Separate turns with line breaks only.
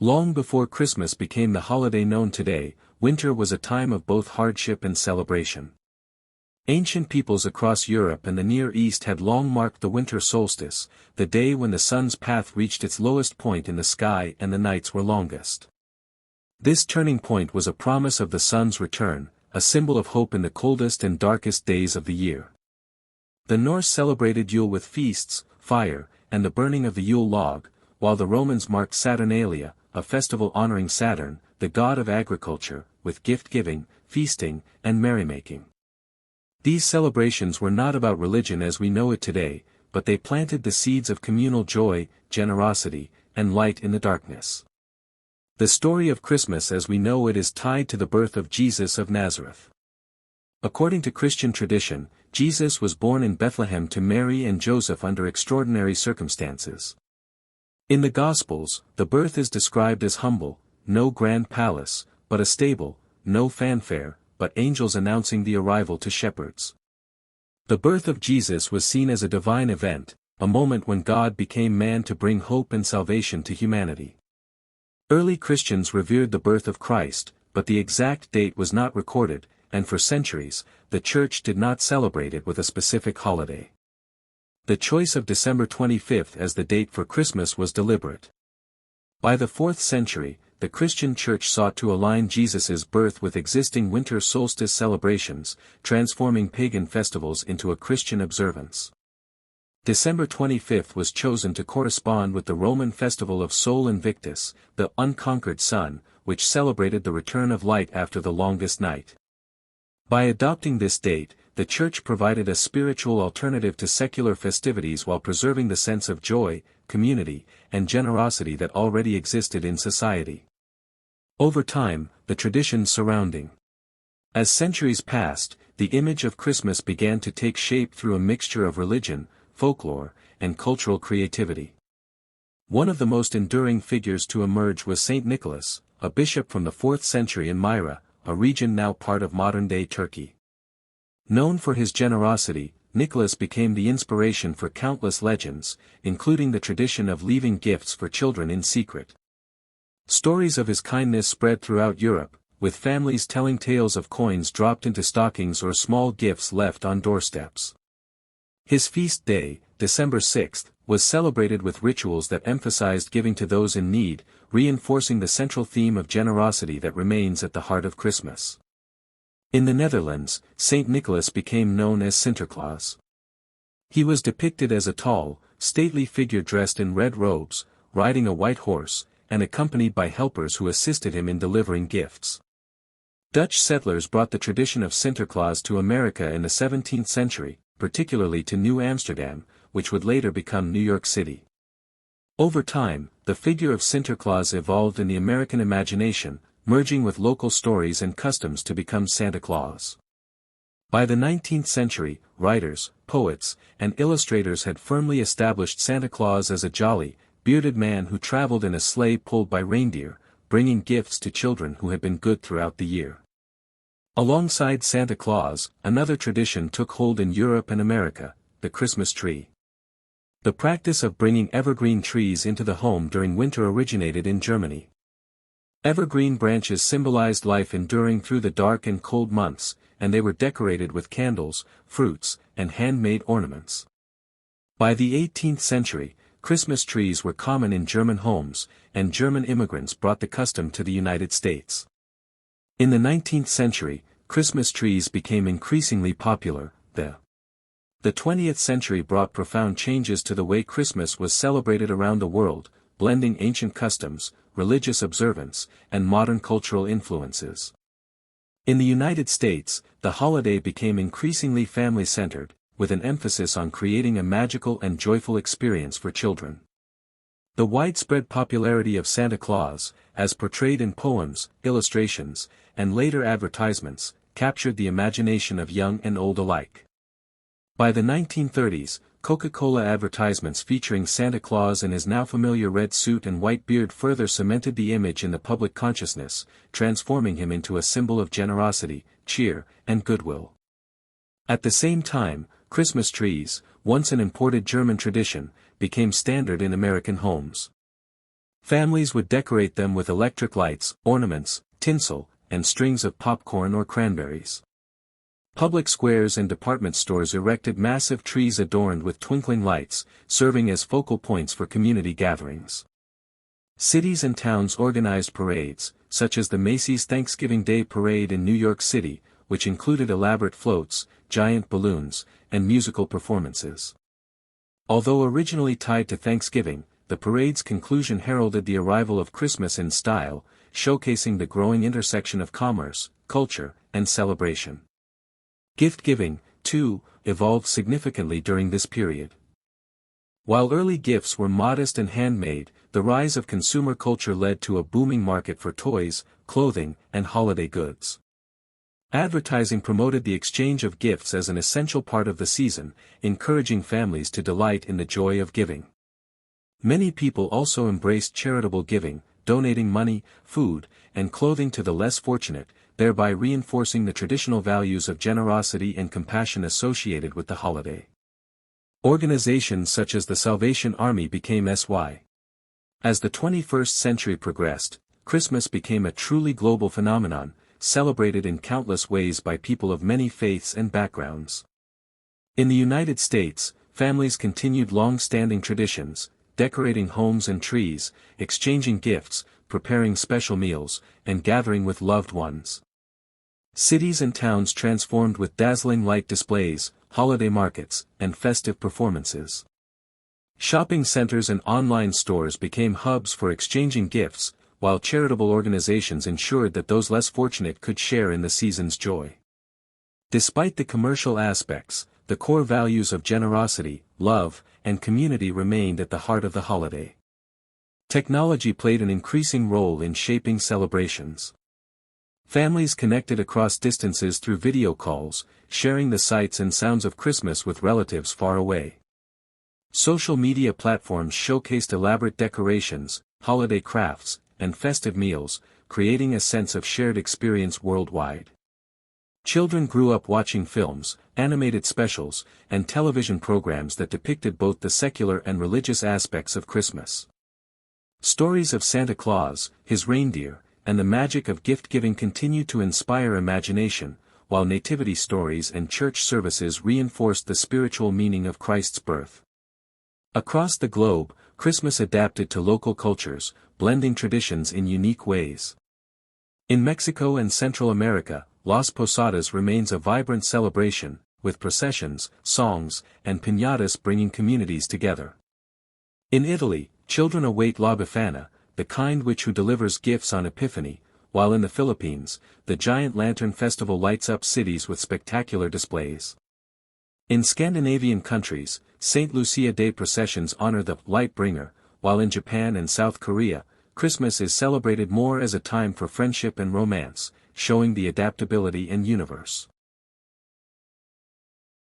Long before Christmas became the holiday known today, winter was a time of both hardship and celebration. Ancient peoples across Europe and the Near East had long marked the winter solstice, the day when the sun's path reached its lowest point in the sky and the nights were longest. This turning point was a promise of the sun's return, a symbol of hope in the coldest and darkest days of the year. The Norse celebrated Yule with feasts, fire, and the burning of the Yule log, while the Romans marked Saturnalia, a festival honoring Saturn, the god of agriculture, with gift-giving, feasting, and merrymaking. These celebrations were not about religion as we know it today, but they planted the seeds of communal joy, generosity, and light in the darkness. The story of Christmas as we know it is tied to the birth of Jesus of Nazareth. According to Christian tradition, Jesus was born in Bethlehem to Mary and Joseph under extraordinary circumstances. In the Gospels, the birth is described as humble, no grand palace, but a stable, no fanfare, but angels announcing the arrival to shepherds. The birth of Jesus was seen as a divine event, a moment when God became man to bring hope and salvation to humanity. Early Christians revered the birth of Christ, but the exact date was not recorded, and for centuries, the Church did not celebrate it with a specific holiday. The choice of December 25th as the date for Christmas was deliberate. By the 4th century, the Christian Church sought to align Jesus' birth with existing winter solstice celebrations, transforming pagan festivals into a Christian observance. December 25th was chosen to correspond with the Roman festival of Sol Invictus, the unconquered sun, which celebrated the return of light after the longest night. By adopting this date, the Church provided a spiritual alternative to secular festivities while preserving the sense of joy, community, and generosity that already existed in society. Over time, the traditions surrounding. As centuries passed, the image of Christmas began to take shape through a mixture of religion, folklore, and cultural creativity. One of the most enduring figures to emerge was Saint Nicholas, a bishop from the 4th century in Myra, a region now part of modern-day Turkey. Known for his generosity, Nicholas became the inspiration for countless legends, including the tradition of leaving gifts for children in secret. Stories of his kindness spread throughout Europe, with families telling tales of coins dropped into stockings or small gifts left on doorsteps. His feast day, December 6th, was celebrated with rituals that emphasized giving to those in need, reinforcing the central theme of generosity that remains at the heart of Christmas. In the Netherlands, Saint Nicholas became known as Sinterklaas. He was depicted as a tall, stately figure dressed in red robes, riding a white horse, and accompanied by helpers who assisted him in delivering gifts. Dutch settlers brought the tradition of Sinterklaas to America in the 17th century, particularly to New Amsterdam, which would later become New York City. Over time, the figure of Sinterklaas evolved in the American imagination, merging with local stories and customs to become Santa Claus. By the 19th century, writers, poets, and illustrators had firmly established Santa Claus as a jolly, bearded man who traveled in a sleigh pulled by reindeer, bringing gifts to children who had been good throughout the year. Alongside Santa Claus, another tradition took hold in Europe and America, the Christmas tree. The practice of bringing evergreen trees into the home during winter originated in Germany. Evergreen branches symbolized life enduring through the dark and cold months, and they were decorated with candles, fruits, and handmade ornaments. By the 18th century, Christmas trees were common in German homes, and German immigrants brought the custom to the United States. In the 19th century, Christmas trees became increasingly popular. The 20th century brought profound changes to the way Christmas was celebrated around the world, blending ancient customs, religious observance, and modern cultural influences. In the United States, the holiday became increasingly family-centered, with an emphasis on creating a magical and joyful experience for children. The widespread popularity of Santa Claus, as portrayed in poems, illustrations, and later advertisements, captured the imagination of young and old alike. By the 1930s, Coca-Cola advertisements featuring Santa Claus in his now familiar red suit and white beard further cemented the image in the public consciousness, transforming him into a symbol of generosity, cheer, and goodwill. At the same time, Christmas trees, once an imported German tradition, became standard in American homes. Families would decorate them with electric lights, ornaments, tinsel, and strings of popcorn or cranberries. Public squares and department stores erected massive trees adorned with twinkling lights, serving as focal points for community gatherings. Cities and towns organized parades, such as the Macy's Thanksgiving Day Parade in New York City, which included elaborate floats, giant balloons, and musical performances. Although originally tied to Thanksgiving, the parade's conclusion heralded the arrival of Christmas in style, showcasing the growing intersection of commerce, culture, and celebration. Gift-giving, too, evolved significantly during this period. While early gifts were modest and handmade, the rise of consumer culture led to a booming market for toys, clothing, and holiday goods. Advertising promoted the exchange of gifts as an essential part of the season, encouraging families to delight in the joy of giving. Many people also embraced charitable giving, donating money, food, and clothing to the less fortunate, thereby reinforcing the traditional values of generosity and compassion associated with the holiday. Organizations such as the Salvation Army became SY. As the 21st century progressed, Christmas became a truly global phenomenon, celebrated in countless ways by people of many faiths and backgrounds. In the United States, families continued long-standing traditions, decorating homes and trees, exchanging gifts, preparing special meals, and gathering with loved ones. Cities and towns transformed with dazzling light displays, holiday markets, and festive performances. Shopping centers and online stores became hubs for exchanging gifts, while charitable organizations ensured that those less fortunate could share in the season's joy. Despite the commercial aspects, the core values of generosity, love, and community remained at the heart of the holiday. Technology played an increasing role in shaping celebrations. Families connected across distances through video calls, sharing the sights and sounds of Christmas with relatives far away. Social media platforms showcased elaborate decorations, holiday crafts, and festive meals, creating a sense of shared experience worldwide. Children grew up watching films, animated specials, and television programs that depicted both the secular and religious aspects of Christmas. Stories of Santa Claus, his reindeer, and the magic of gift-giving continued to inspire imagination, while nativity stories and church services reinforced the spiritual meaning of Christ's birth. Across the globe, Christmas adapted to local cultures, blending traditions in unique ways. In Mexico and Central America, Las Posadas remains a vibrant celebration, with processions, songs, and piñatas bringing communities together. In Italy, children await La Befana, the kind witch who delivers gifts on Epiphany, while in the Philippines, the giant lantern festival lights up cities with spectacular displays. In Scandinavian countries, St. Lucia Day processions honor the light bringer, while in Japan and South Korea, Christmas is celebrated more as a time for friendship and romance, showing the adaptability and universe.